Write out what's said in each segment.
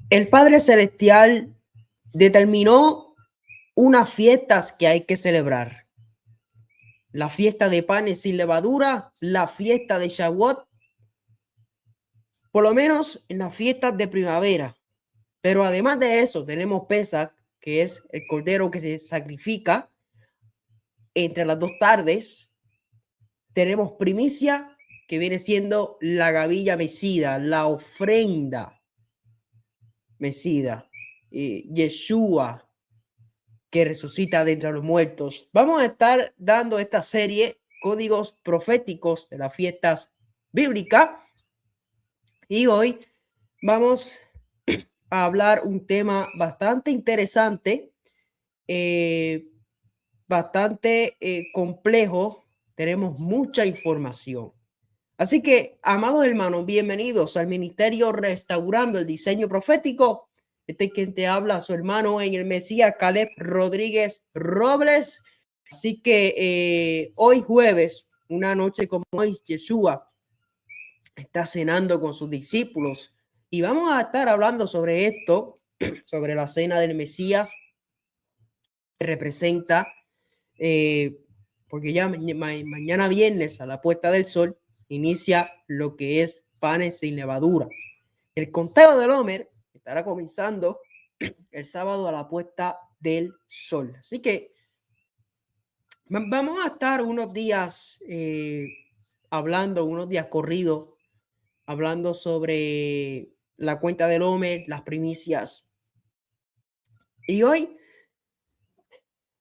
El Padre Celestial determinó unas fiestas que hay que celebrar. La fiesta de panes sin levadura, la fiesta de Shavuot, por lo menos en las fiestas de primavera. Pero además de eso, tenemos Pesach, que es el cordero que se sacrifica entre las dos tardes. Tenemos primicia, que viene siendo la gavilla mecida, la ofrenda mecida. Yeshua, que resucita de entre los muertos. Vamos a estar dando esta serie, códigos proféticos de las fiestas bíblicas. Y hoy vamos a hablar un tema bastante interesante, bastante complejo. Tenemos mucha información. Así que, amados hermanos, bienvenidos al Ministerio Restaurando el Diseño Profético. Este es quien te habla, su hermano en el Mesías, Caleb Rodríguez Robles. Así que hoy jueves, una noche como hoy, Yeshua está cenando con sus discípulos y vamos a estar hablando sobre esto, sobre la cena del Mesías que representa, porque ya mañana viernes a la puesta del sol inicia lo que es panes sin levadura. El conteo del Homer estará comenzando el sábado a la puesta del sol. Así que vamos a estar unos días hablando, unos días corridos, hablando sobre la cuenta del Homer, las primicias. Y hoy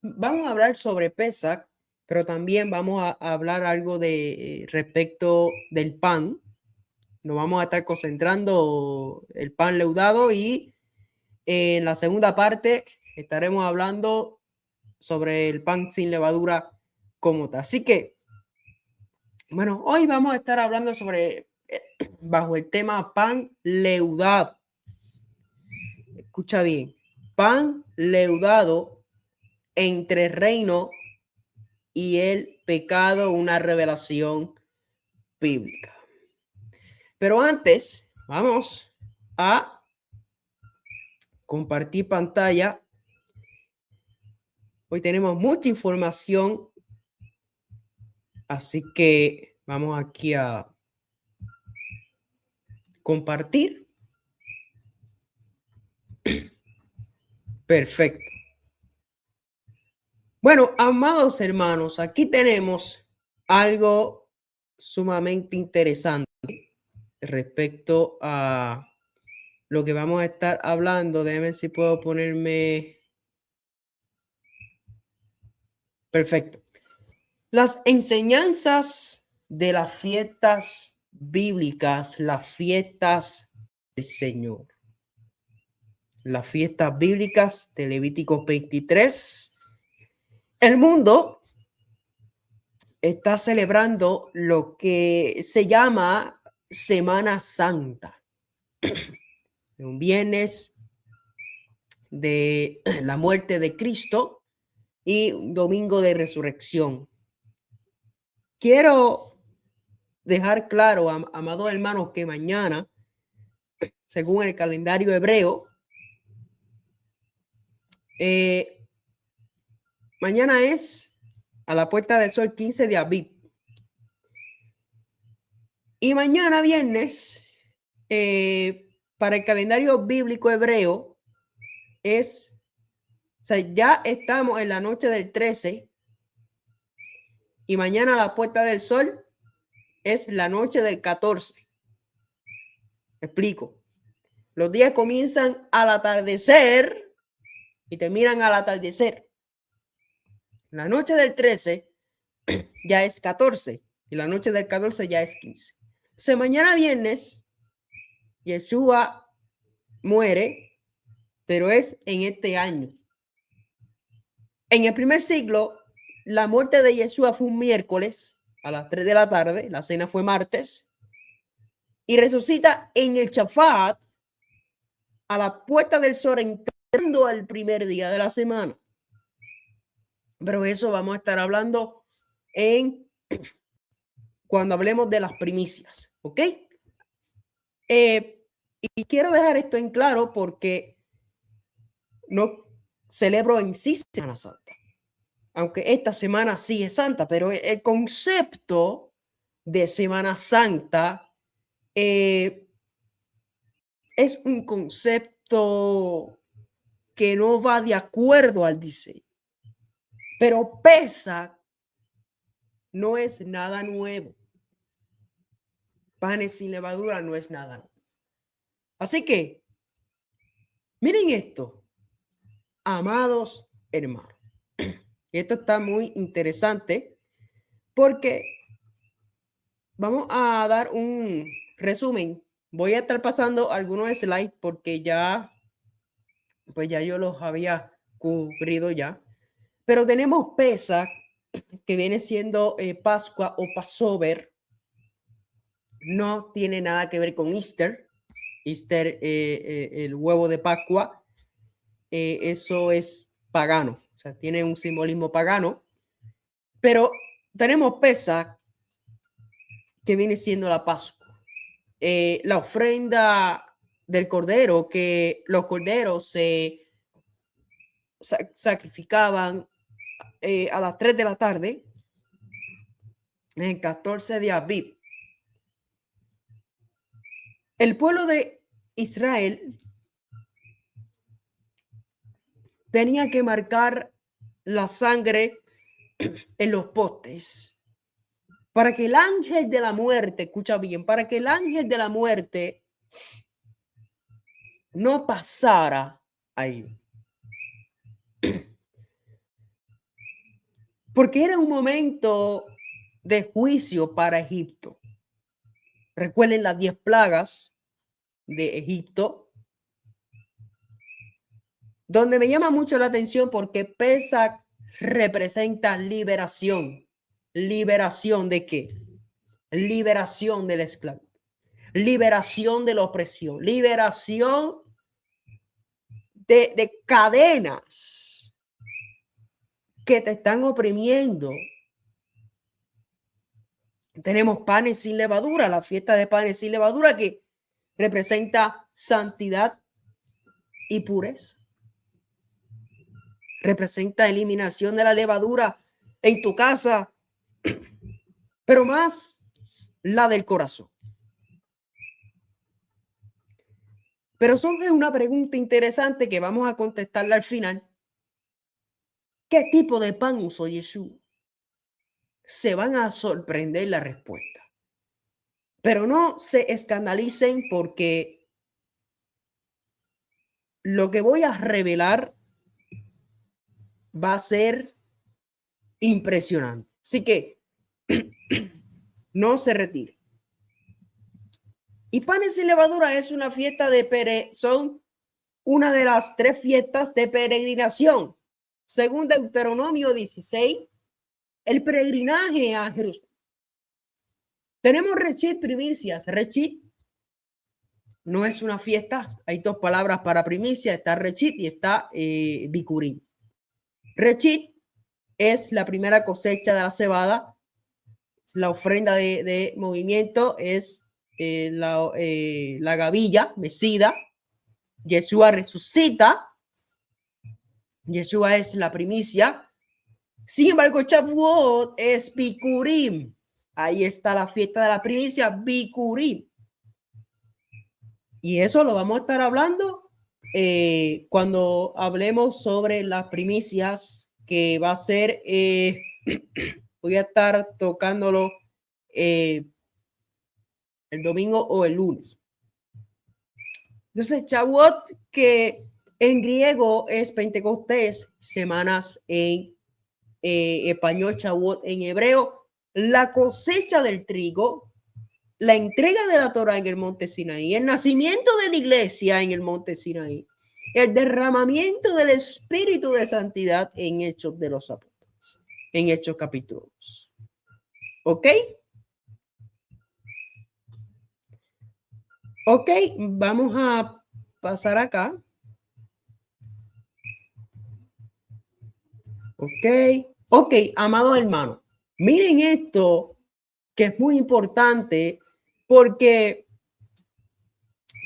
vamos a hablar sobre Pesach, pero también vamos a hablar algo de respecto del pan. Nos vamos a estar concentrando el pan leudado y en la segunda parte estaremos hablando sobre el pan sin levadura como tal. Así que, bueno, hoy vamos a estar hablando sobre, bajo el tema pan leudado. Escucha bien, pan leudado entre el reino y el pecado, una revelación bíblica. Pero antes, vamos a compartir pantalla. Hoy tenemos mucha información, así que vamos aquí a compartir. Perfecto. Bueno, amados hermanos, aquí tenemos algo sumamente interesante respecto a lo que vamos a estar hablando. Déjenme ver si puedo ponerme. Perfecto. Las enseñanzas de las fiestas bíblicas, las fiestas del Señor. Las fiestas bíblicas de Levítico 23. El mundo está celebrando lo que se llama Semana Santa. Un viernes de la muerte de Cristo y un domingo de resurrección. Quiero dejar claro, amados hermanos, que mañana, según el calendario hebreo, mañana es a la puesta del sol 15 de Abib. Y mañana viernes, para el calendario bíblico hebreo, ya estamos en la noche del 13 y mañana la puesta del sol es la noche del 14. Explico. Los días comienzan al atardecer y terminan al atardecer. La noche del 13 ya es 14 y la noche del 14 ya es 15. Entonces, mañana viernes, Yeshua muere, pero es en este año. En el primer siglo, la muerte de Yeshua fue un miércoles a las 3 de la tarde, la cena fue martes, y resucita en el Shafat a la puesta del sol, entrando al primer día de la semana. Pero eso vamos a estar hablando en cuando hablemos de las primicias, ¿ok? Y quiero dejar esto en claro porque no celebro en sí Semana Santa, aunque esta semana sí es santa, pero el concepto de Semana Santa es un concepto que no va de acuerdo al diseño. Pero Pesach no es nada nuevo. Panes sin levadura no es nada nuevo. Así que, miren esto, amados hermanos. Esto está muy interesante porque vamos a dar un resumen. Voy a estar pasando algunos slides porque pues ya yo los había cubrido ya. Pero tenemos Pesach, que viene siendo Pascua o Passover. No tiene nada que ver con Easter. Easter, el huevo de Pascua, eso es pagano. O sea, tiene un simbolismo pagano. Pero tenemos Pesach, que viene siendo la Pascua. La ofrenda del cordero, que los corderos se sacrificaban a las 3 de la tarde en 14 de Aviv. El pueblo de Israel tenía que marcar la sangre en los postes para que el ángel de la muerte, escucha bien, para que el ángel de la muerte no pasara ahí. Porque era un momento de juicio para Egipto. Recuerden las 10 plagas de Egipto, donde me llama mucho la atención porque Pesach representa liberación. ¿Liberación de qué? Liberación de la esclavitud, liberación de la opresión, liberación de cadenas que te están oprimiendo. Tenemos panes sin levadura, la fiesta de panes sin levadura, que representa santidad y pureza. Representa eliminación de la levadura en tu casa, pero más la del corazón. Pero surge una pregunta interesante que vamos a contestarla al final. ¿Qué tipo de pan usó Jesús? Se van a sorprender la respuesta. Pero no se escandalicen porque lo que voy a revelar va a ser impresionante. Así que no se retire. Y panes sin levadura es una fiesta son una de las 3 fiestas de peregrinación. Según Deuteronomio 16, el peregrinaje a Jerusalén. Tenemos Reshit, primicias. Reshit no es una fiesta. Hay 2 palabras para primicia. Está Reshit y está Bikurim. Reshit es la primera cosecha de la cebada. La ofrenda de movimiento es la gavilla mecida. Yeshua resucita. Yeshua es la primicia. Sin embargo, Shavuot es Bikurim. Ahí está la fiesta de la primicia, Bikurim. Y eso lo vamos a estar hablando cuando hablemos sobre las primicias, que va a ser, voy a estar tocándolo el domingo o el lunes. Entonces, Shavuot, que en griego es Pentecostés, semanas en español, Shavuot en hebreo, la cosecha del trigo, la entrega de la Torah en el monte Sinaí, el nacimiento de la iglesia en el monte Sinaí, el derramamiento del Espíritu de Santidad en Hechos de los Apóstoles, en Hechos capítulo 2. ¿Ok? Ok, vamos a pasar acá. Ok, amados hermanos, miren esto que es muy importante porque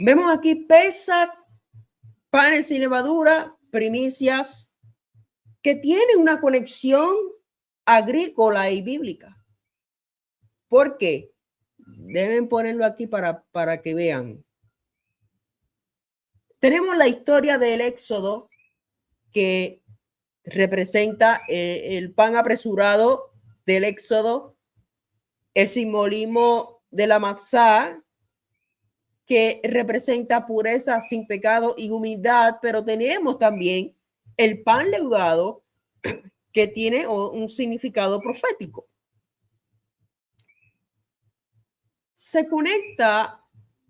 vemos aquí Pesach, panes sin levadura, primicias, que tienen una conexión agrícola y bíblica. ¿Por qué? Deben ponerlo aquí para que vean. Tenemos la historia del Éxodo, que representa el pan apresurado del Éxodo, el simbolismo de la matzá, que representa pureza sin pecado y humildad, pero tenemos también el pan leudado, que tiene un significado profético. Se conecta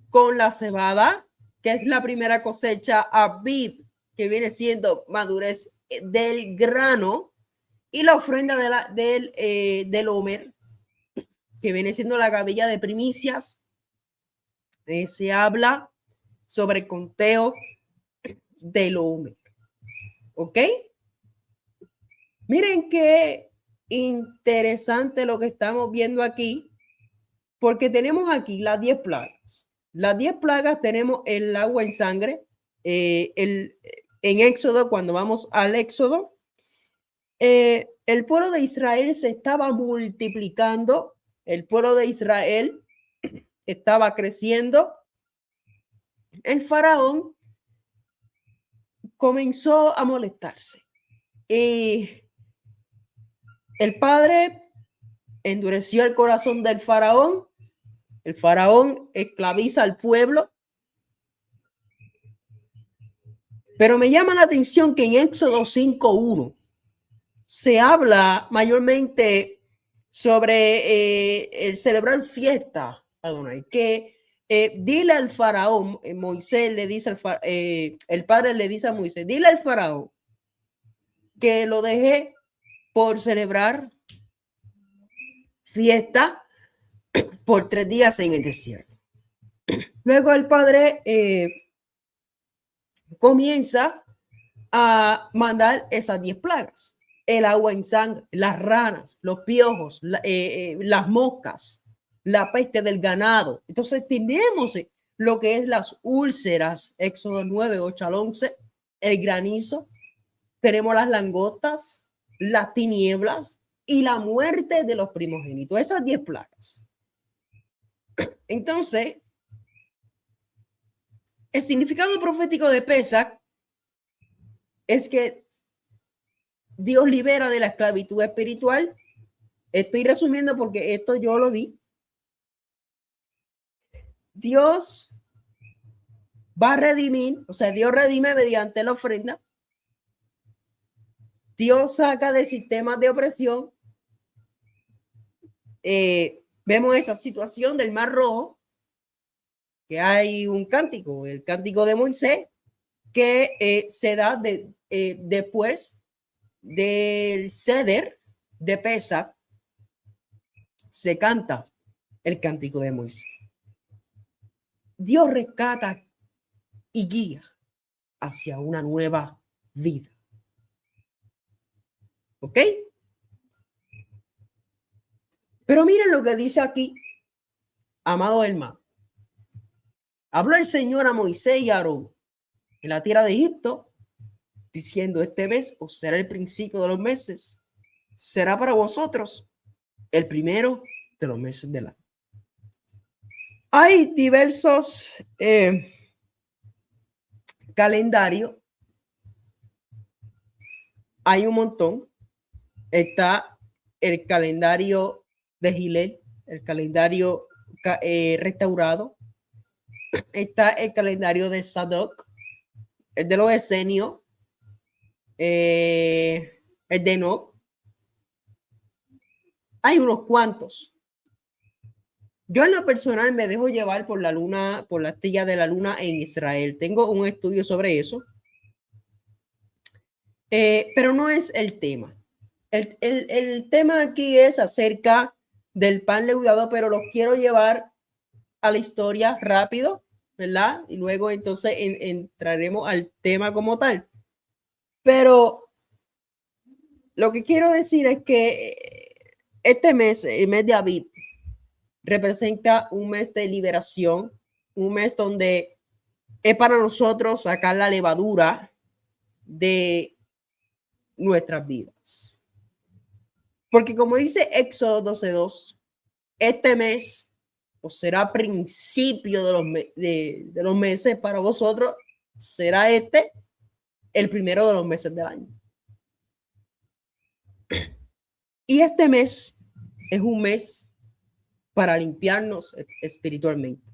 con la cebada, que es la primera cosecha, Abib, que viene siendo madurez del grano, y la ofrenda del Homer, que viene siendo la gavilla de primicias. Se habla sobre el conteo del Homer. ¿Ok? Miren qué interesante lo que estamos viendo aquí, porque tenemos aquí las 10 plagas. Las 10 plagas tenemos el agua en sangre. En Éxodo, cuando vamos al Éxodo, el pueblo de Israel se estaba multiplicando, el pueblo de Israel estaba creciendo. El faraón comenzó a molestarse y el padre endureció el corazón del faraón. El faraón esclaviza al pueblo. Pero me llama la atención que en Éxodo 5:1 se habla mayormente sobre el celebrar fiesta, que dile al faraón, Moisés le dice el padre le dice a Moisés, dile al faraón que lo deje por celebrar fiesta por 3 días en el desierto. Luego el padre comienza a mandar esas 10 plagas: el agua en sangre, las ranas, los piojos, las moscas, la peste del ganado. Entonces tenemos lo que es las úlceras, Éxodo 9:8-11, el granizo, tenemos las langostas, las tinieblas y la muerte de los primogénitos, esas 10 plagas. Entonces, el significado profético de Pesach es que Dios libera de la esclavitud espiritual. Estoy resumiendo porque esto yo lo di. Dios va a redimir, o sea, Dios redime mediante la ofrenda. Dios saca de sistemas de opresión. Vemos esa situación del Mar Rojo, que hay un cántico, el cántico de Moisés, que se da después del Seder de Pesach, se canta el cántico de Moisés. Dios rescata y guía hacia una nueva vida. ¿Ok? Pero miren lo que dice aquí, amado hermano. Habló el Señor a Moisés y a Aarón en la tierra de Egipto, diciendo: este mes os será el principio de los meses, será para vosotros el primero de los meses del año. Hay diversos calendarios, hay un montón. Está el calendario de Gilel, el calendario restaurado. Está el calendario de Sadoc, el de los esenios, el de Enoch. Hay unos cuantos. Yo en lo personal me dejo llevar por la luna, por la astilla de la luna en Israel. Tengo un estudio sobre eso. Pero no es el tema. El tema aquí es acerca del pan leudado, pero los quiero llevar a la historia rápido, ¿verdad? Y luego entonces entraremos al tema como tal. Pero lo que quiero decir es que este mes, el mes de Abib, representa un mes de liberación, un mes donde es para nosotros sacar la levadura de nuestras vidas. Porque como dice Éxodo 12:2, este mes os será principio de los meses para vosotros, será este el primero de los meses del año. Y este mes es un mes para limpiarnos espiritualmente.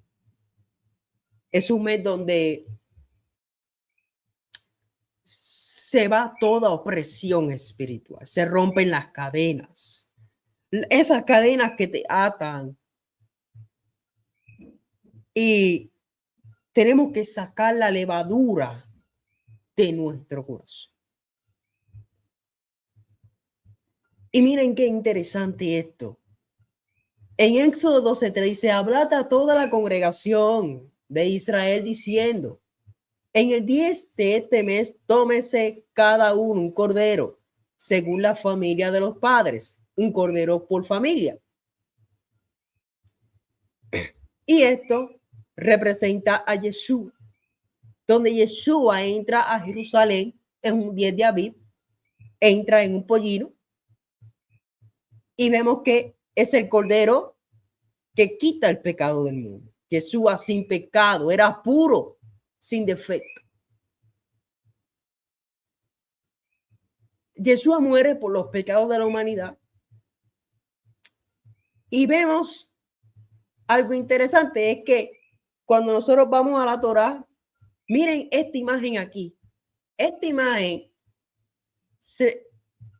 Es un mes donde se va toda opresión espiritual, se rompen las cadenas, esas cadenas que te atan. Y tenemos que sacar la levadura de nuestro corazón. Y miren qué interesante esto. En Éxodo 12:3 dice, hablad a toda la congregación de Israel diciendo, en el 10 de este mes, tómese cada uno un cordero, según la familia de los padres, un cordero por familia. Y esto representa a Yeshua, donde Yeshua entra a Jerusalén en un 10 de Abib, entra en un pollino, y vemos que es el cordero que quita el pecado del mundo. Yeshua sin pecado, era puro, sin defecto. Yeshua muere por los pecados de la humanidad. Y vemos algo interesante, es que cuando nosotros vamos a la Torá, miren esta imagen aquí. Esta imagen es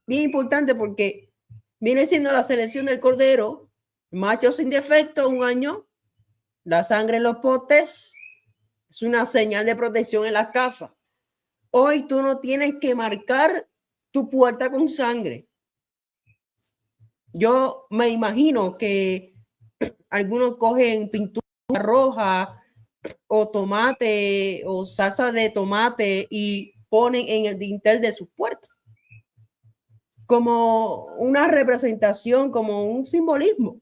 bien importante porque viene siendo la selección del cordero, macho sin defecto, 1 año, la sangre en los potes, es una señal de protección en la casa. Hoy tú no tienes que marcar tu puerta con sangre. Yo me imagino que algunos cogen pintura roja o tomate o salsa de tomate y ponen en el dintel de sus puertas como una representación, como un simbolismo.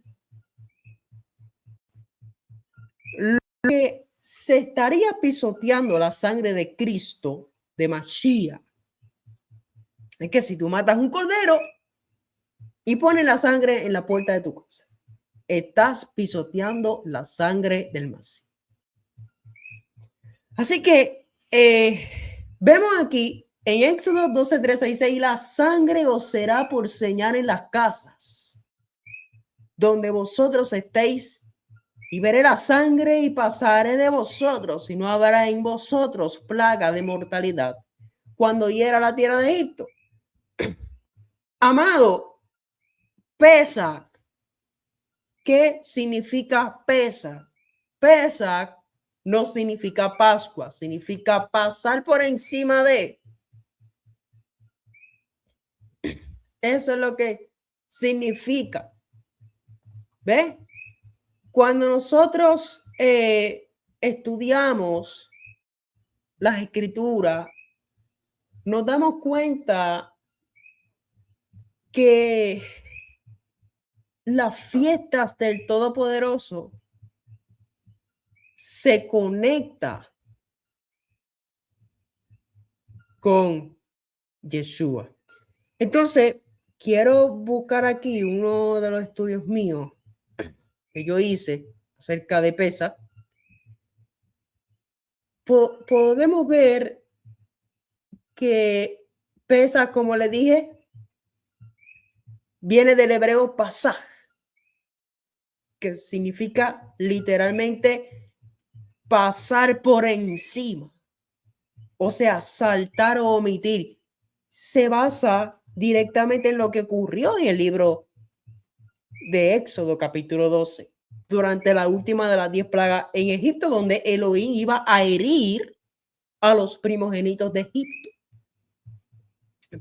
Lo que se estaría pisoteando la sangre de Cristo, de Mashiach, es que si tú matas un cordero y pones la sangre en la puerta de tu casa, estás pisoteando la sangre del Mashiach. Así que vemos aquí en Éxodo 12:13 dice, y la sangre os será por señal en las casas donde vosotros estéis, y veré la sangre y pasaré de vosotros, y no habrá en vosotros plaga de mortalidad cuando hiera la tierra de Egipto. Amado, Pesach, ¿qué significa Pesach? Pesach no significa Pascua, significa pasar por encima de. Eso es lo que significa. ¿Ve? Cuando nosotros estudiamos las escrituras, nos damos cuenta que las fiestas del Todopoderoso se conecta con Yeshua. Entonces, quiero buscar aquí uno de los estudios míos que yo hice acerca de Pesach. Podemos ver que Pesach, como le dije, viene del hebreo pasaj, que significa literalmente pasar por encima, o sea, saltar o omitir. Se basa directamente en lo que ocurrió en el libro de Éxodo capítulo 12, durante la última de las 10 plagas en Egipto, donde Elohim iba a herir a los primogénitos de Egipto.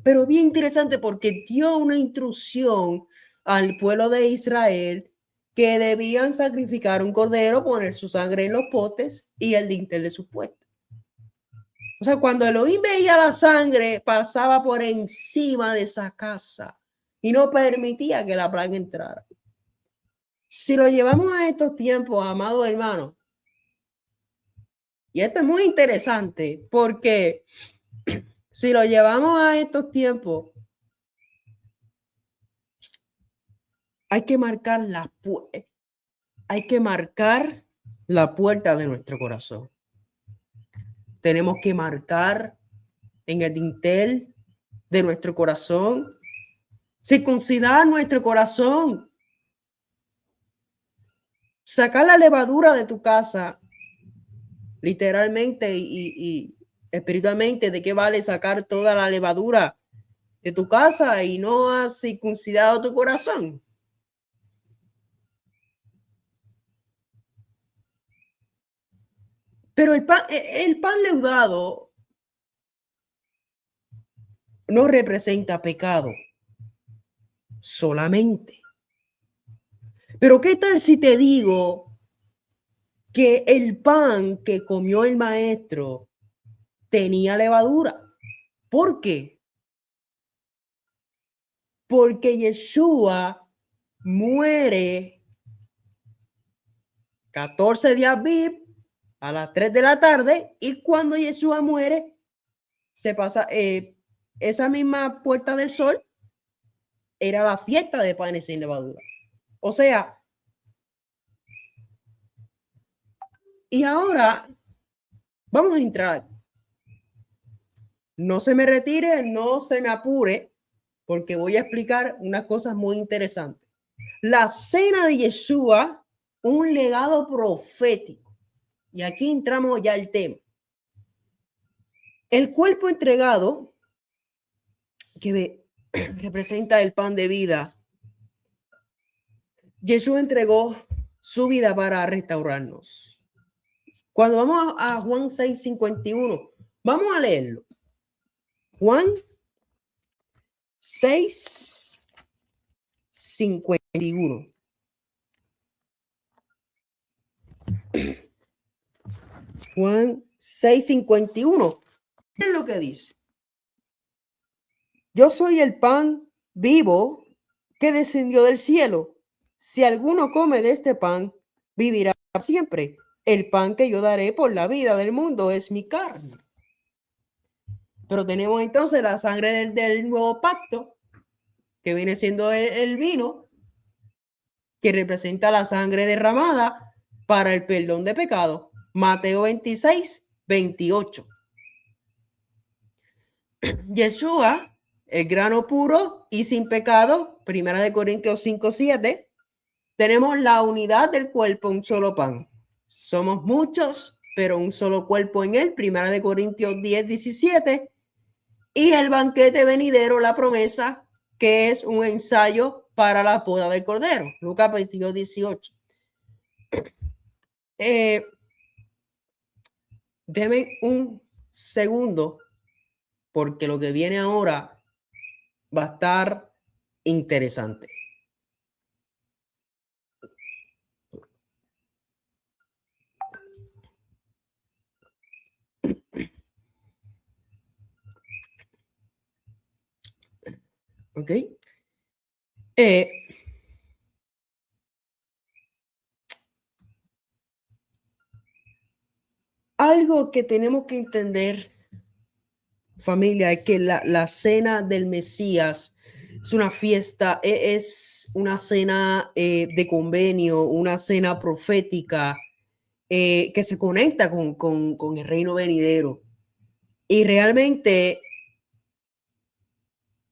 Pero bien interesante porque dio una instrucción al pueblo de Israel que debían sacrificar un cordero, poner su sangre en los potes y el dintel de su puerta. O sea, cuando Elohim veía la sangre, pasaba por encima de esa casa y no permitía que la plaga entrara. Si lo llevamos a estos tiempos, amado hermano, y esto es muy interesante porque si lo llevamos a estos tiempos, hay que marcar hay que marcar la puerta de nuestro corazón. Tenemos que marcar en el dintel de nuestro corazón, circuncidar nuestro corazón, sacar la levadura de tu casa, literalmente y espiritualmente. ¿De qué vale sacar toda la levadura de tu casa y no has circuncidado tu corazón? Pero el pan leudado no representa pecado solamente. Pero ¿qué tal si te digo que el pan que comió el maestro tenía levadura? ¿Por qué? Porque Yeshua muere 14 de Aviv a las 3 de la tarde, y cuando Yeshua muere, se pasa esa misma puerta del sol, era la fiesta de panes sin levadura. O sea, y ahora vamos a entrar. No se me retire, no se me apure, porque voy a explicar unas cosas muy interesantes. La cena de Yeshua, un legado profético. Y aquí entramos ya al tema. El cuerpo entregado, que representa el pan de vida, Yeshua entregó su vida para restaurarnos. Cuando vamos a Juan 6:51, vamos a leerlo. Juan 6:51. Juan 6:51. Miren lo que dice. Yo soy el pan vivo que descendió del cielo. Si alguno come de este pan, vivirá siempre. El pan que yo daré por la vida del mundo es mi carne. Pero tenemos entonces la sangre del nuevo pacto, que viene siendo el vino, que representa la sangre derramada para el perdón de pecado. Mateo 26:28. Yeshua, el grano puro y sin pecado, 1 Corintios 5:7. Tenemos la unidad del cuerpo, un solo pan. Somos muchos, pero un solo cuerpo en él, 1 Corintios 10:17. Y el banquete venidero, la promesa, que es un ensayo para la boda del Cordero, Lucas 22:18. Deme un segundo, porque lo que viene ahora va a estar interesante. ¿Ok? Algo que tenemos que entender, familia, es que la cena del Mesías es una fiesta, es una cena de convenio, una cena profética que se conecta con el reino venidero. Y realmente,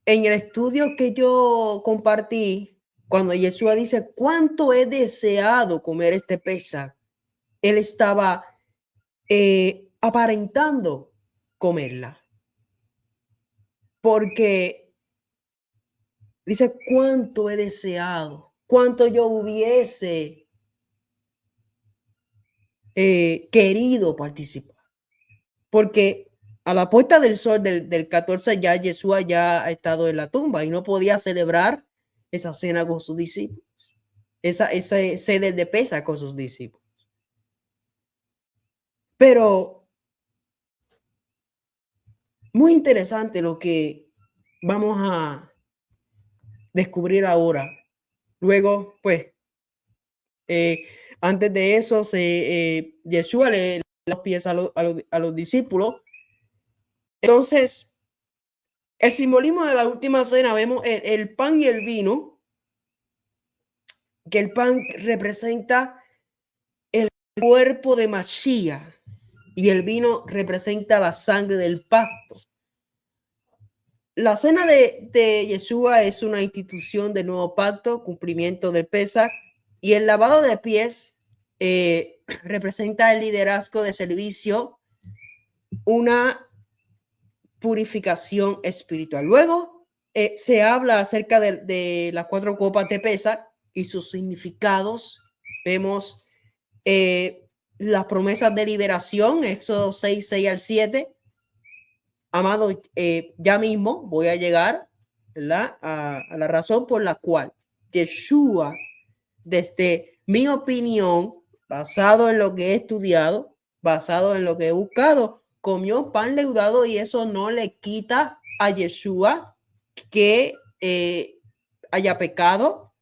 en el estudio que yo compartí, cuando Yeshua dice, ¿cuánto he deseado comer este Pesaj? Él estaba aparentando comerla. Porque dice, ¿cuánto he deseado? ¿Cuánto yo hubiese querido participar? Porque a la puesta del sol del 14 ya Yeshua ya ha estado en la tumba y no podía celebrar esa cena con sus discípulos, esa sede de Pesaj con sus discípulos. Pero muy interesante lo que vamos a descubrir ahora. Luego, pues, Antes de eso, Yeshua le los pies a los discípulos. Entonces, el simbolismo de la última cena, vemos el pan y el vino, que el pan representa el cuerpo de Mashiach y el vino representa la sangre del pacto. La cena de Yeshua es una institución del nuevo pacto, cumplimiento del Pesach, y el lavado de pies representa el liderazgo de servicio, una purificación espiritual. Luego se habla acerca de las 4 copas de Pesach y sus significados. Vemos las promesas de liberación, Éxodo 6, 6 al 7. Amado, ya mismo voy a llegar, ¿verdad?, a la razón por la cual Yeshua, desde mi opinión, basado en lo que he estudiado, basado en lo que he buscado, comió pan leudado, y eso no le quita a Yeshua que haya pecado,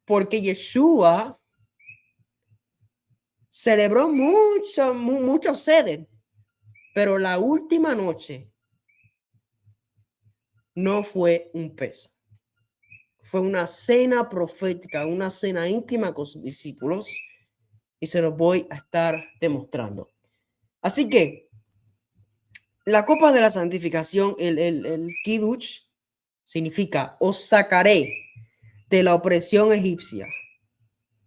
porque Yeshua celebró mucho seder, pero la última noche no fue un Pesaj, fue una cena profética, una cena íntima con sus discípulos, y se los voy a estar demostrando. Así que la copa de la santificación, el Kiddush, significa os sacaré de la opresión egipcia.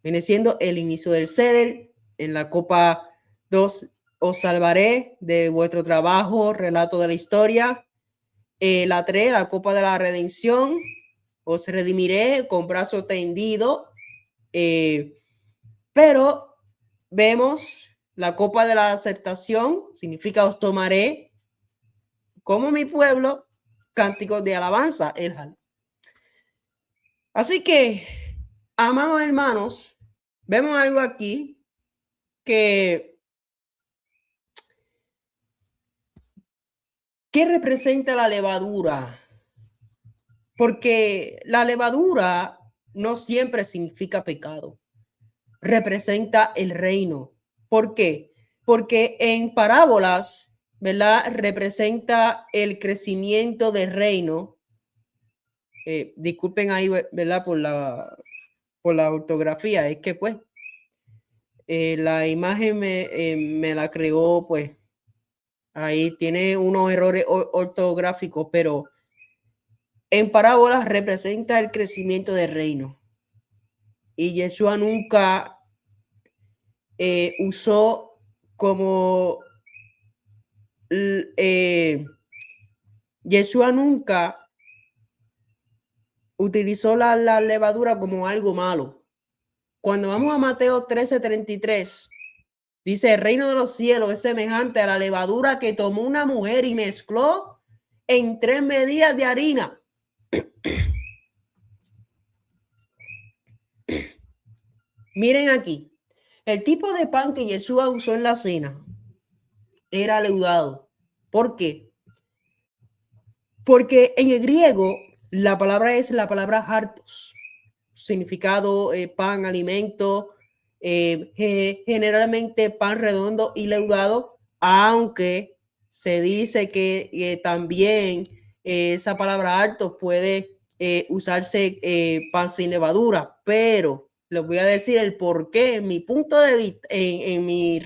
Viene siendo el inicio del ceder. En la copa 2, os salvaré de vuestro trabajo, relato de la historia. La 3, la copa de la redención, os redimiré con brazo tendido. Pero vemos la copa de la aceptación, significa os tomaré como mi pueblo, cánticos de alabanza, el Hal. Así que, amados hermanos, vemos algo aquí que ¿qué representa la levadura? Porque la levadura no siempre significa pecado, representa el reino. ¿Por qué? Porque en parábolas, ¿verdad?, representa el crecimiento del reino. Disculpen ahí, ¿verdad?, por la ortografía, es que pues la imagen me la creó, pues ahí tiene unos errores ortográficos, pero en parábolas representa el crecimiento del reino. Y Yeshua nunca usó como Yeshua nunca utilizó la levadura como algo malo. Cuando vamos a Mateo 13:33, dice: el reino de los cielos es semejante a la levadura que tomó una mujer y mezcló en 3 medidas de harina. Miren aquí, el tipo de pan que Yeshua usó en la cena era leudado. ¿Por qué? Porque en el griego la palabra es la palabra hartos, significado pan, alimento, generalmente pan redondo y leudado, aunque se dice que también esa palabra hartos puede usarse pan sin levadura, pero les voy a decir el por qué, en mi punto de vista, en mi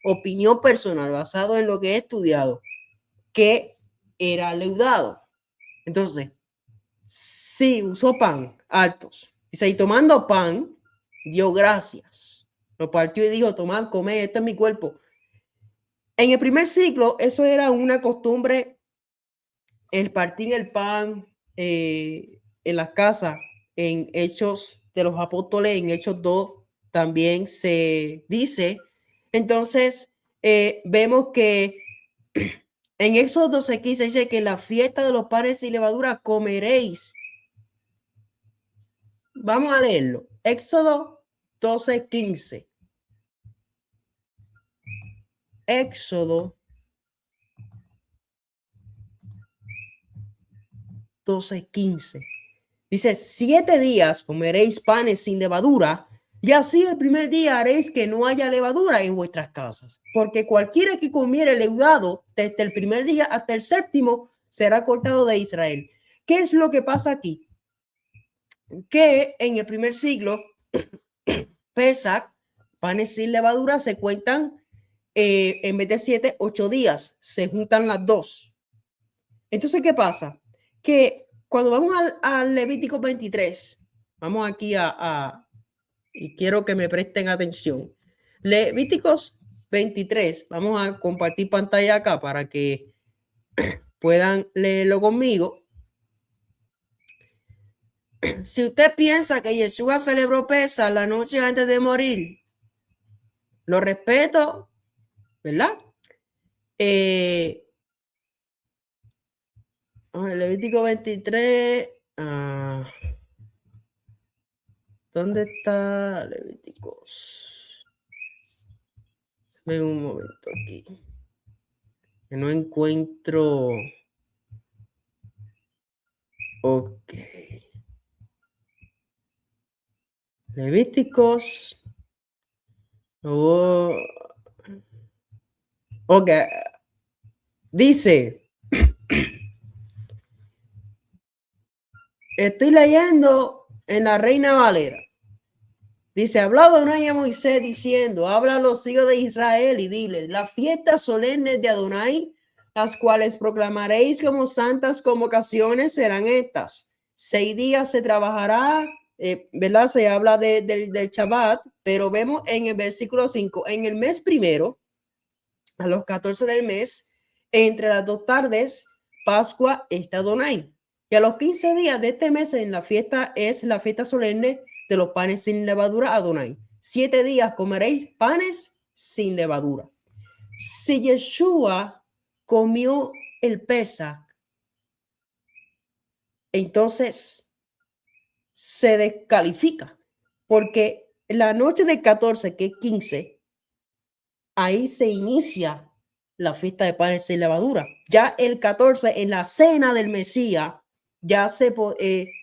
opinión personal, basado en lo que he estudiado, que era leudado. Entonces, sí, usó pan altos. Dice, y tomando pan, dio gracias. Lo partió y dijo: tomad, comed, este es mi cuerpo. En el primer siglo, eso era una costumbre, el partir el pan en las casas. En Hechos de los Apóstoles, en Hechos 2, también se dice. Entonces, vemos que en Éxodo 12:15 dice que en la fiesta de los panes sin levadura comeréis. Vamos a leerlo. Éxodo 12:15. Éxodo 12:15. Dice: 7 días comeréis panes sin levadura Y así el primer día haréis que no haya levadura en vuestras casas, porque cualquiera que comiere leudado desde el primer día hasta el séptimo será cortado de Israel. ¿Qué es lo que pasa aquí? Que en el primer siglo, Pesach, panes sin levadura, se cuentan en vez de 7, 8 días, se juntan las dos. Entonces, ¿qué pasa? Que cuando vamos al Levítico 23, vamos aquí y quiero que me presten atención. Levíticos 23, vamos a compartir pantalla acá para que puedan leerlo conmigo. Si usted piensa que Yeshua celebró Pesach la noche antes de morir, lo respeto, ¿verdad? Levítico 23. ¿Dónde está Levíticos? Ven un momento aquí. Que no encuentro. Ok. Levíticos. Oh. Ok. Dice. Estoy leyendo en la Reina Valera. Dice, hablaba Adonai a Moisés diciendo, habla a los hijos de Israel y diles, las fiestas solemnes de Adonai, las cuales proclamaréis como santas convocaciones, serán estas. 6 días se trabajará, ¿verdad? Se habla del Shabbat, pero vemos en el versículo 5, en el mes primero, a los 14 del mes, entre las 2 tardes, Pascua está Adonai. Y a los 15 días de este mes en la fiesta es la fiesta solemne de los panes sin levadura Adonai. 7 días comeréis panes sin levadura. Si Yeshua comió el Pesach, entonces se descalifica, porque la noche del 14, que es 15, ahí se inicia la fiesta de panes sin levadura. Ya el 14, en la cena del Mesías, ya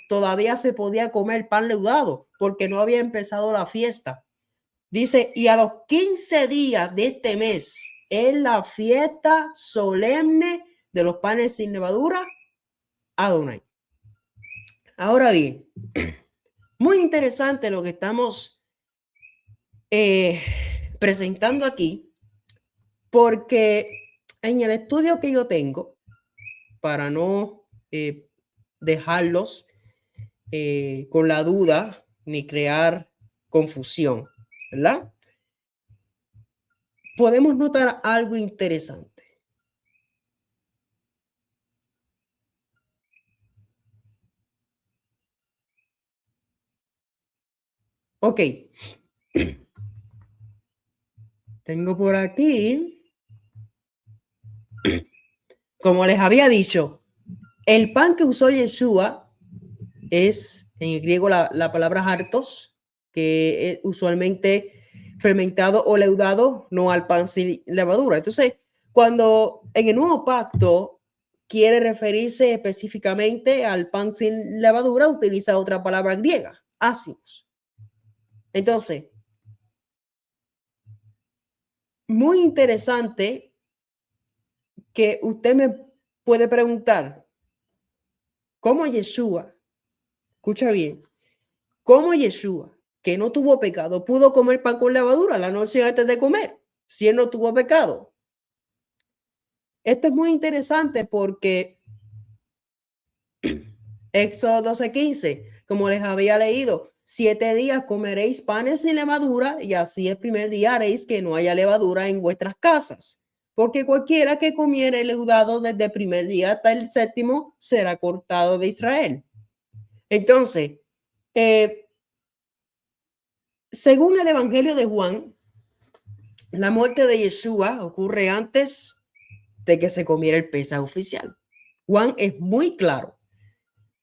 todavía se podía comer pan leudado porque no había empezado la fiesta. Dice, y a los 15 días de este mes es la fiesta solemne de los panes sin levadura, Adonai. Ahora bien, muy interesante lo que estamos presentando aquí, porque en el estudio que yo tengo, para no dejarlos con la duda ni crear confusión, ¿verdad? Podemos notar algo interesante. Ok. Tengo por aquí, como les había dicho, el pan que usó Yeshua es en el griego la palabra hartos, que es usualmente fermentado o leudado, no al pan sin levadura. Entonces, cuando en el nuevo pacto quiere referirse específicamente al pan sin levadura, utiliza otra palabra griega, ácimos. Entonces, muy interesante que usted me puede preguntar, ¿cómo Yeshua, escucha bien, cómo Yeshua, que no tuvo pecado, pudo comer pan con levadura la noche antes de comer, si él no tuvo pecado? Esto es muy interesante porque Éxodo 12:15, como les había leído, 7 días comeréis panes sin levadura y así el primer día haréis que no haya levadura en vuestras casas. Porque cualquiera que comiere leudado desde el primer día hasta el séptimo será cortado de Israel. Entonces, según el Evangelio de Juan, la muerte de Yeshua ocurre antes de que se comiera el Pesaj oficial. Juan es muy claro,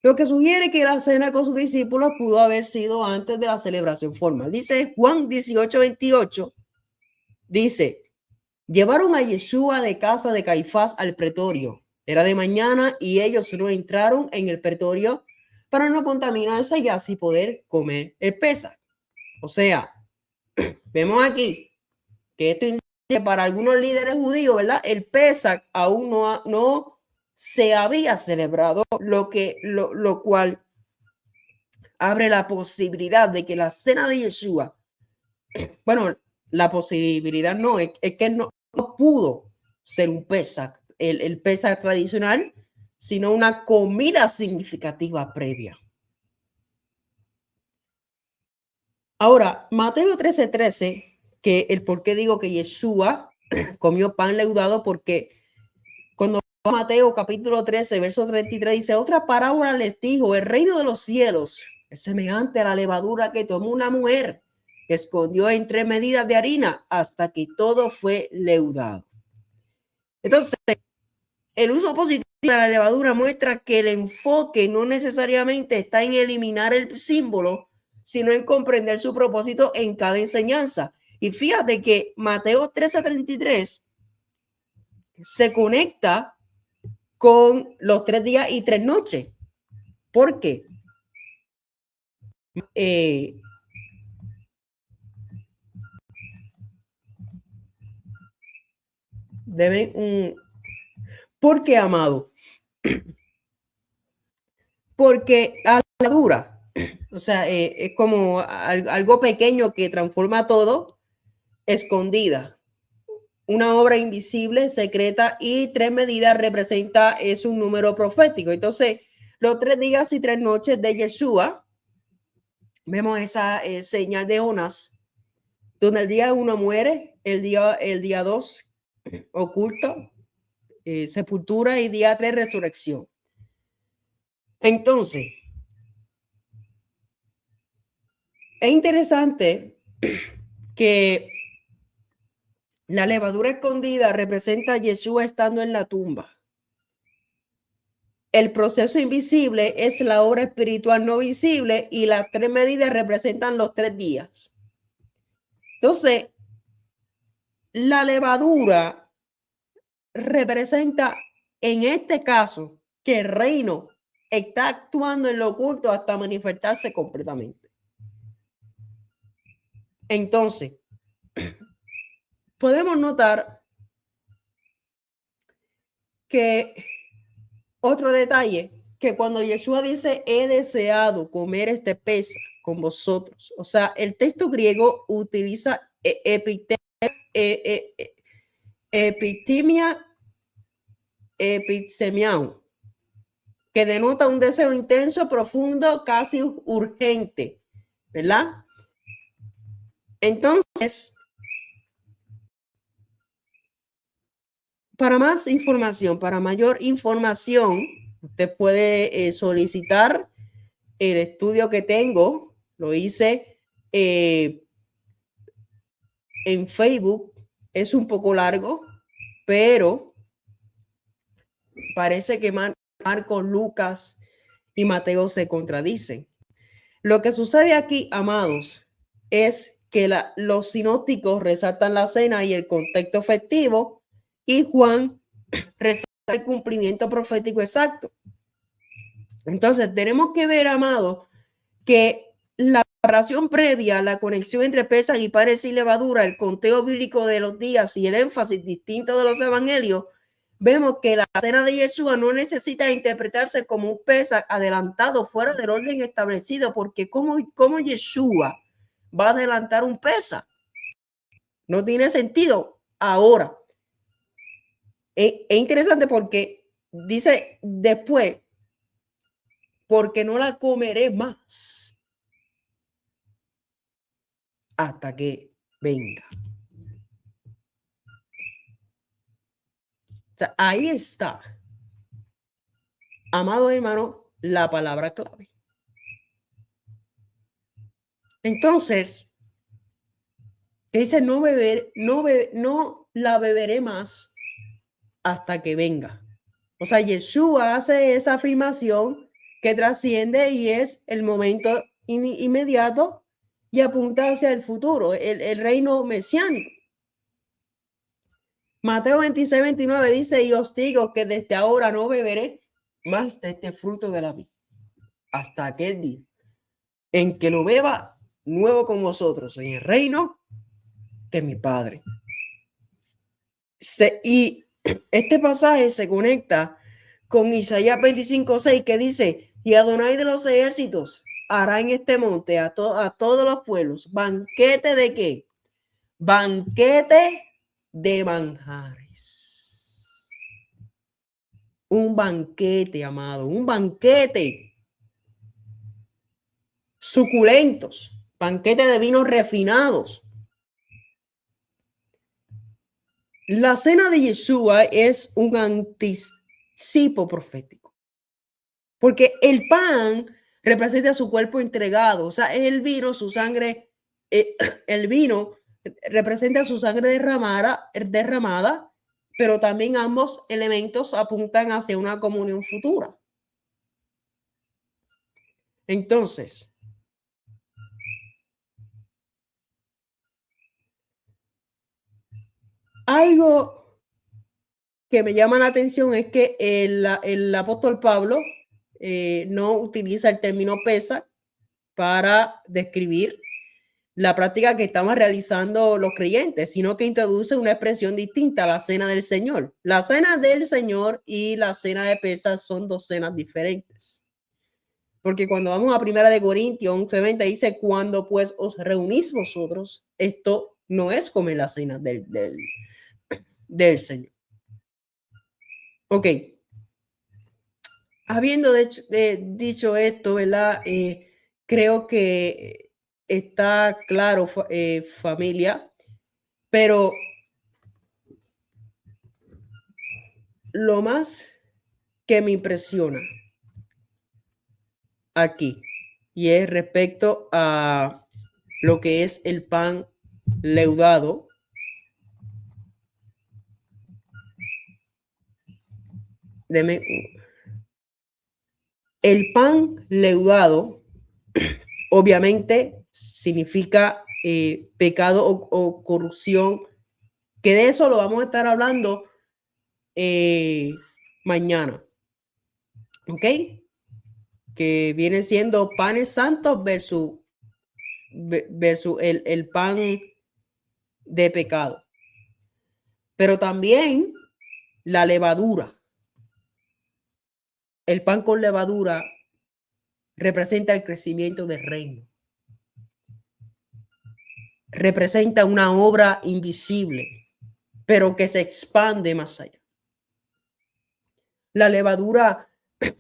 lo que sugiere que la cena con sus discípulos pudo haber sido antes de la celebración formal. Dice Juan 18:28, dice, llevaron a Yeshua de casa de Caifás al pretorio. Era de mañana y ellos no entraron en el pretorio para no contaminarse y así poder comer el Pesaj. O sea, Vemos aquí que esto indica que para algunos líderes judíos, ¿verdad? El Pesach aún no se había celebrado, lo cual abre la posibilidad de que la cena de Yeshua, bueno, la posibilidad no, es que no pudo ser un Pesach, el Pesach tradicional, sino una comida significativa previa. Ahora, Mateo 13:13, que el por qué digo que Yeshua comió pan leudado, porque cuando Mateo capítulo 13, verso 33 dice, otra parábola les dijo, el reino de los cielos es semejante a la levadura que tomó una mujer, que escondió en 3 medidas de harina hasta que todo fue leudado. Entonces, el uso positivo de la levadura muestra que el enfoque no necesariamente está en eliminar el símbolo, sino en comprender su propósito en cada enseñanza. Y fíjate que Mateo 13:33 se conecta con los 3 días y 3 noches. ¿Por qué? ¿Por qué, amado? Porque la levadura, o sea, es como algo pequeño que transforma todo, escondida. Una obra invisible, secreta, y 3 medidas representa, es un número profético. Entonces, los 3 días y 3 noches de Yeshua, vemos esa señal de Onas, donde el día 1 muere, el día 2 oculto, sepultura, y día 3 resurrección. Entonces, es interesante que la levadura escondida representa a Yeshua estando en la tumba. El proceso invisible es la obra espiritual no visible, y las 3 medidas representan los 3 días. Entonces, la levadura representa en este caso que el reino está actuando en lo oculto hasta manifestarse completamente. Entonces, podemos notar que otro detalle, que cuando Yeshua dice, he deseado comer este pez con vosotros, o sea, el texto griego utiliza epitimia, epitsemiao, que denota un deseo intenso, profundo, casi urgente, ¿verdad? Entonces, para más información, para mayor información, usted puede solicitar el estudio que tengo. Lo hice en Facebook. Es un poco largo, pero parece que Marcos, Lucas y Mateo se contradicen. Lo que sucede aquí, amados, es que los sinópticos resaltan la cena y el contexto festivo, y Juan resalta el cumplimiento profético exacto. Entonces, tenemos que ver, amados, que la preparación previa, la conexión entre pesas y panes y levadura, el conteo bíblico de los días y el énfasis distinto de los evangelios, vemos que la cena de Yeshua no necesita interpretarse como un Pesaj adelantado fuera del orden establecido, porque ¿cómo Yeshua va a adelantar un Pesaj? No tiene sentido. Ahora, es interesante porque dice después, porque no la comeré más hasta que venga. O sea, ahí está, amado hermano, la palabra clave. Entonces, dice, no la beberé más hasta que venga. O sea, Yeshua hace esa afirmación que trasciende y es el momento inmediato y apunta hacia el futuro, el reino mesiánico. Mateo 26:29 dice, y os digo que desde ahora no beberé más de este fruto de la vid hasta aquel día en que lo beba nuevo con vosotros en el reino de mi Padre. Y este pasaje se conecta con Isaías 25:6 que dice, y Adonai de los ejércitos hará en este monte a todos los pueblos banquete de qué? Banquete de manjares. Un banquete, amado, un banquete. Suculentos, banquete de vinos refinados. La cena de Yeshua es un anticipo profético, porque el pan representa su cuerpo entregado, o sea, el vino, su sangre, el vino representa su sangre derramada, pero también ambos elementos apuntan hacia una comunión futura. Entonces, algo que me llama la atención es que el apóstol Pablo no utiliza el término pesa para describir la práctica que estamos realizando los creyentes, sino que introduce una expresión distinta, la cena del Señor. La cena del Señor y la cena de pesas son dos cenas diferentes. Porque cuando vamos a 1 Corintios 11:20 dice, cuando pues os reunís vosotros, esto no es comer la cena del Señor. Ok. Habiendo dicho esto, ¿verdad? Creo que está claro, familia, pero lo más que me impresiona aquí y es respecto a lo que es el pan leudado. El pan leudado obviamente significa pecado o corrupción, que de eso lo vamos a estar hablando mañana, ¿ok? Que viene siendo panes santos versus el pan de pecado. Pero también la levadura. El pan con levadura representa el crecimiento del reino. Representa una obra invisible, pero que se expande más allá. La levadura,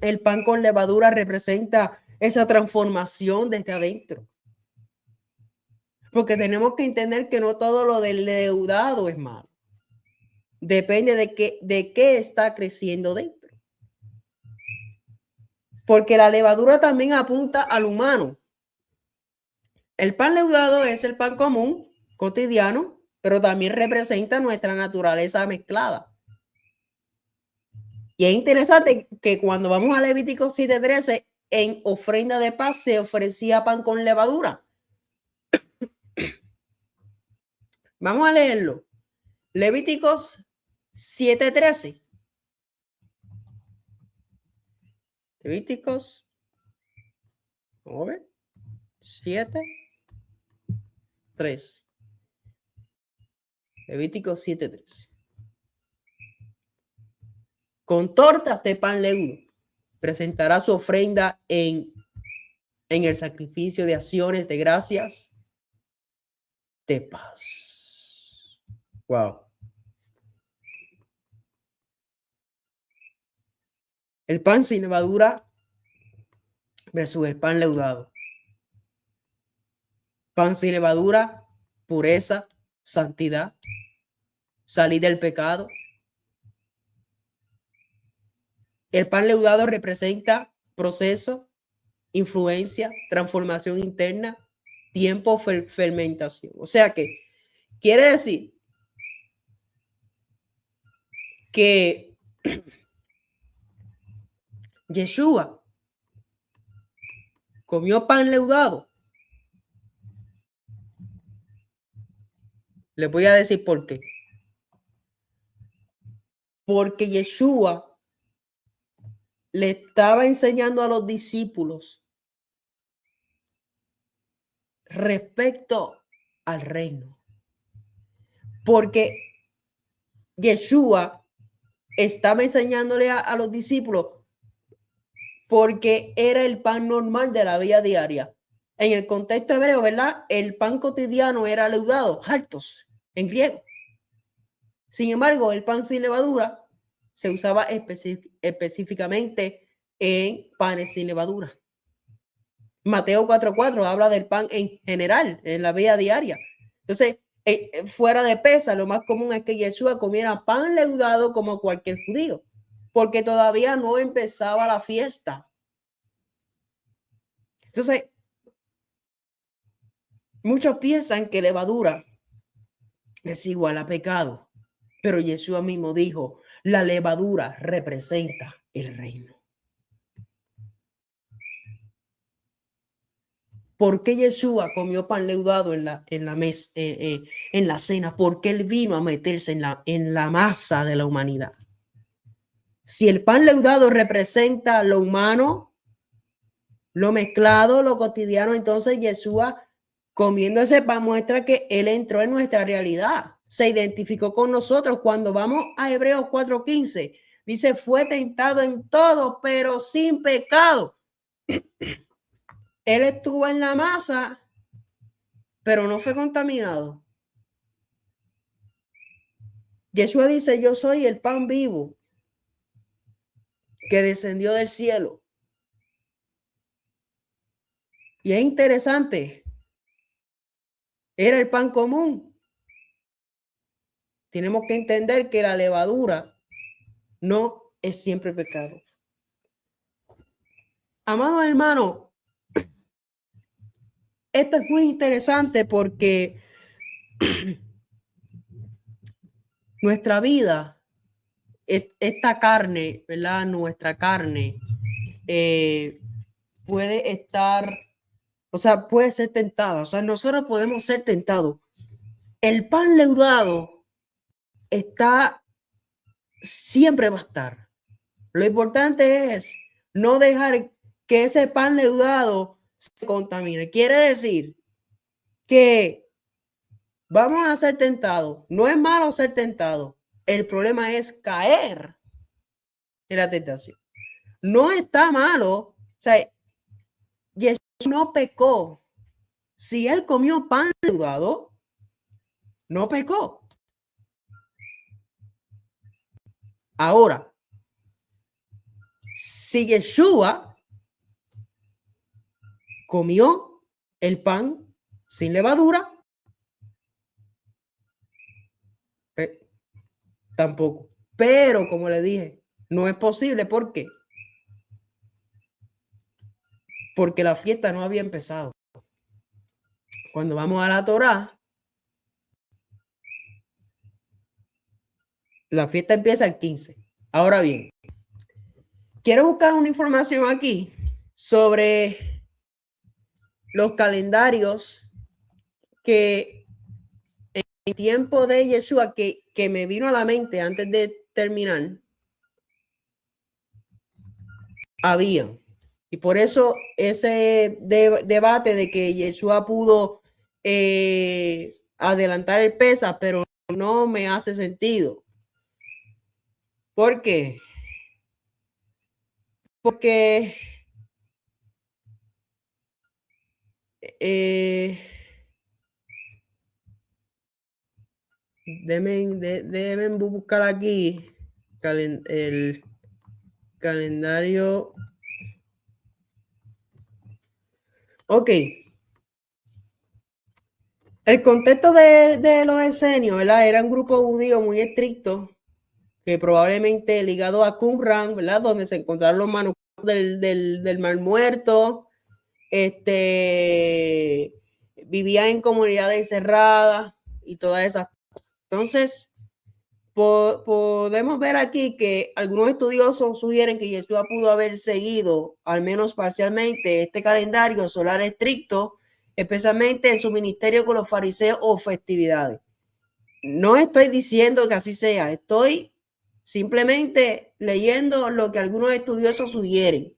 el pan con levadura representa esa transformación desde adentro. Porque tenemos que entender que no todo lo del leudado es malo. Depende de qué está creciendo dentro. Porque la levadura también apunta al humano. El pan leudado es el pan común, cotidiano, pero también representa nuestra naturaleza mezclada. Y es interesante que cuando vamos a Levítico 7:13, en ofrenda de paz se ofrecía pan con levadura. Vamos a leerlo. Levíticos 7:13. Levíticos 7:3. Levíticos 7:3. Con tortas de pan leudo presentará su ofrenda en el sacrificio de acciones de gracias de paz. Wow. El pan sin levadura versus el pan leudado. Pan sin levadura, pureza, santidad, salir del pecado. El pan leudado representa proceso, influencia, transformación interna, tiempo, fermentación. O sea que quiere decir que Yeshua comió pan leudado. Les voy a decir por qué. Porque Yeshua le estaba enseñando a los discípulos respecto al reino. porque Yeshua estaba enseñándole a los discípulos porque era el pan normal de la vida diaria. En el contexto hebreo, ¿verdad? El pan cotidiano era leudado, haltos, en griego. Sin embargo, el pan sin levadura se usaba específicamente en panes sin levadura. Mateo 4:4 habla del pan en general, en la vida diaria. Entonces, fuera de Pesa, lo más común es que Yeshua comiera pan leudado como cualquier judío, porque todavía no empezaba la fiesta. Entonces, muchos piensan que levadura es igual a pecado, pero Yeshua mismo dijo, la levadura representa el reino. ¿Por qué Yeshua comió pan leudado en la cena? Porque él vino a meterse en la masa de la humanidad. Si el pan leudado representa lo humano, lo mezclado, lo cotidiano, entonces Yeshua comiendo ese pan muestra que él entró en nuestra realidad, se identificó con nosotros. Cuando vamos a Hebreos 4:15, dice, fue tentado en todo, pero sin pecado. Él estuvo en la masa, pero no fue contaminado. Yeshua dice, yo soy el pan vivo que descendió del cielo. Y es interesante, era el pan común. Tenemos que entender que la levadura no es siempre pecado. Amados hermanos, esto es muy interesante porque nuestra vida, esta carne, ¿verdad? Nuestra carne puede estar, o sea, puede ser tentada. O sea, nosotros podemos ser tentados. El pan leudado siempre va a estar. Lo importante es no dejar que ese pan leudado se contamine. Quiere decir que vamos a ser tentados. No es malo ser tentado. El problema es caer en la tentación. No está malo. O sea, Jesús no pecó. Si él comió pan leudado, no pecó. Ahora, si Yeshua comió el pan sin levadura, tampoco. Pero como le dije, no es posible. ¿Por qué? Porque la fiesta no había empezado. Cuando vamos a la Torá, la fiesta empieza el 15. Ahora bien, quiero buscar una información aquí sobre los calendarios que en el tiempo de Yeshua que me vino a la mente antes de terminar, habían. Y por eso ese debate de que Yeshua pudo adelantar el Pesa, pero no me hace sentido. ¿Por qué? Porque deben buscar aquí el calendario. Ok. El contexto de los esenios, ¿verdad? Era un grupo judío muy estricto, que probablemente ligado a Qumran, ¿verdad? Donde se encontraron los manuscritos del Mar Muerto. Vivían en comunidades cerradas y todas esas cosas. Entonces, podemos ver aquí que algunos estudiosos sugieren que Yeshua pudo haber seguido, al menos parcialmente, este calendario solar estricto, especialmente en su ministerio con los fariseos o festividades. No estoy diciendo que así sea, estoy simplemente leyendo lo que algunos estudiosos sugieren.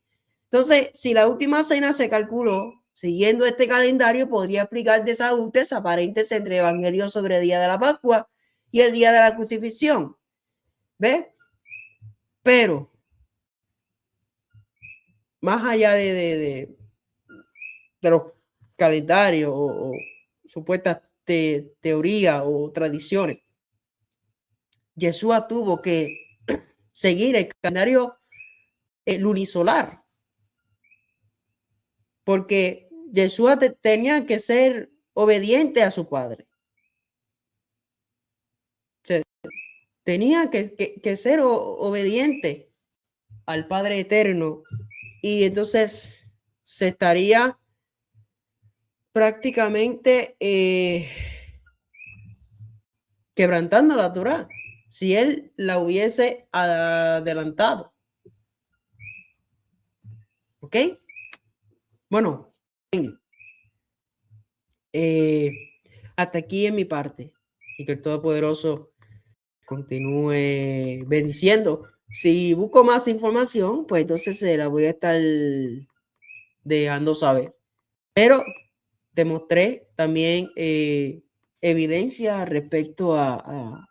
Entonces, si la última cena se calculó siguiendo este calendario, podría explicar desajustes aparentes entre evangelios sobre el día de la Pascua y el día de la crucifixión. ¿Ve? Pero, más allá de los calendarios o supuestas teorías o tradiciones, Yeshua tuvo que seguir el calendario lunisolar, porque Yeshua tenía que ser obediente a su padre. Tenía que ser obediente al Padre Eterno, y entonces se estaría prácticamente quebrantando la Torá si él la hubiese adelantado. ¿Ok? Bueno, hasta aquí en mi parte, y que el Todopoderoso continúe bendiciendo. Si busco más información, pues entonces se la voy a estar dejando saber. Pero te mostré también evidencia respecto a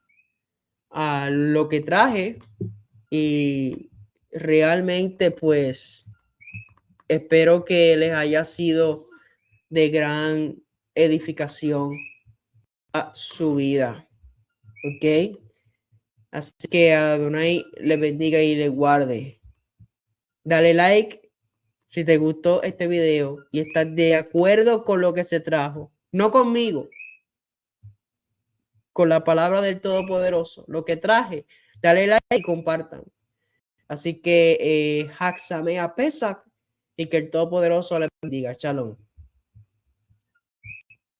lo que traje, y realmente pues espero que les haya sido de gran edificación a su vida. ¿Ok? Así que a Adonai le bendiga y le guarde. Dale like si te gustó este video y estás de acuerdo con lo que se trajo. No conmigo, con la palabra del Todopoderoso. Lo que traje, dale like y compartan. Así que Haxamea Pesach, y que el Todopoderoso le bendiga. Shalom.